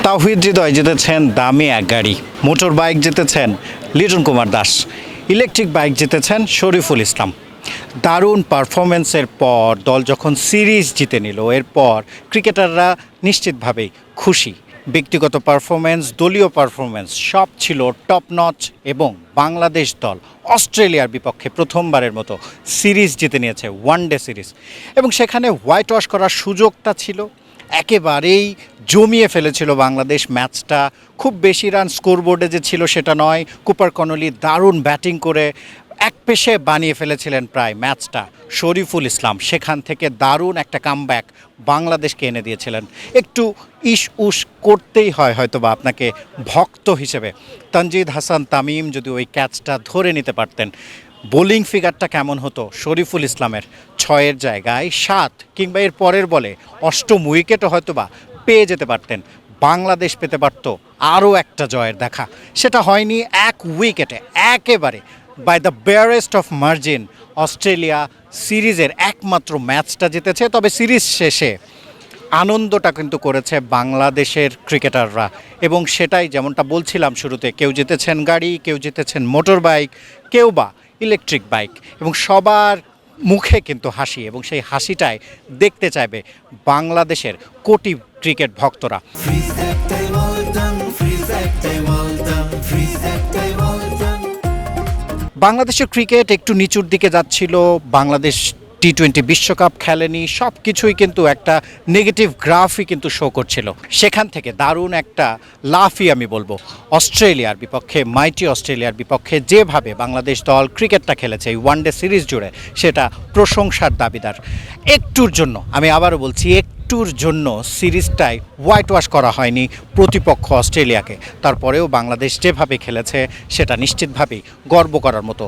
তাওহিদ হৃদয় জিতেছেন দামি এক গাড়ি, মোটর বাইক জিতেছেন লিটন কুমার দাস, ইলেকট্রিক বাইক জিতেছেন শরীফুল ইসলাম। দারুণ পারফরমেন্সের পর দল যখন সিরিজ জিতে নিল, এরপর ক্রিকেটাররা নিশ্চিতভাবেই খুশি। ব্যক্তিগত পারফরমেন্স, দলীয় পারফরমেন্স সব ছিল টপ নচ এবং বাংলাদেশ দল অস্ট্রেলিয়ার বিপক্ষে প্রথমবারের মতো সিরিজ জিতে নিয়েছে, ওয়ানডে সিরিজ। এবং সেখানে হোয়াইট ওয়াশ করার সুযোগটা ছিল, একেবারেই জমিয়ে ফেলেছিল বাংলাদেশ ম্যাচটা। খুব বেশি রান স্কোরবোর্ডে যে ছিল সেটা নয়, কুপার কনলি দারুণ ব্যাটিং করে এক পেশে বানিয়ে ফেলেছিলেন প্রায় ম্যাচটা। শরীফুল ইসলাম সেখান থেকে দারুণ একটা কামব্যাক বাংলাদেশকে এনে দিয়েছিলেন। একটু ইস উস করতেই হয় হয়তোবা আপনাকে ভক্ত হিসেবে। তানজিদ হাসান তামিম যদি ওই ক্যাচটা ধরে নিতে পারতেন, বোলিং ফিগারটা কেমন হতো শরীফুল ইসলামের, 6-এর জায়গায় 7 কিংবা এর পরের বলে 8ম উইকেটও হয়তোবা পেয়ে যেতে পারতেন। বাংলাদেশ পেতে পারত আরও একটা জয়ের দেখা, সেটা হয়নি। 1 উইকেটে একেবারে by the barest of margin Australia সিরিজের একমাত্র ম্যাচটা জিতেছে। তবে সিরিজ শেষে আনন্দটা কিন্তু করেছে বাংলাদেশের ক্রিকেটাররা, এবং সেটাই যেমনটা বলছিলাম শুরুতে, কেউ জিতেছেন গাড়ি, কেউ জিতেছেন মোটর বাইক, কেউ বা ইলেকট্রিক বাইক, এবং সবার মুখে কিন্তু হাসি, এবং সেই হাসিটাই দেখতে চাইবে বাংলাদেশের কোটি ক্রিকেট ভক্তরা। বাংলাদেশের ক্রিকেট একটু নিচুর দিকে যাচ্ছিল, বাংলাদেশ টি-20 বিশ্বকাপ খেলেনি, সব কিছুই কিন্তু একটা নেগেটিভ গ্রাফই কিন্তু শো করছিল। সেখান থেকে দারুণ একটা লাফই আমি বলবো অস্ট্রেলিয়ার বিপক্ষে, মাইটি অস্ট্রেলিয়ার বিপক্ষে যেভাবে বাংলাদেশ দল ক্রিকেটটা খেলেছে এই ওয়ানডে সিরিজ জুড়ে, সেটা প্রশংসার দাবিদার। একটুর জন্য, আমি আবারও বলছি, একটুর জন্য সিরিজটাই হোয়াইট ওয়াশ করা হয়নি প্রতিপক্ষ অস্ট্রেলিয়াকে। তারপরেও বাংলাদেশ যেভাবে খেলেছে সেটা নিশ্চিতভাবেই গর্ব করার মতো।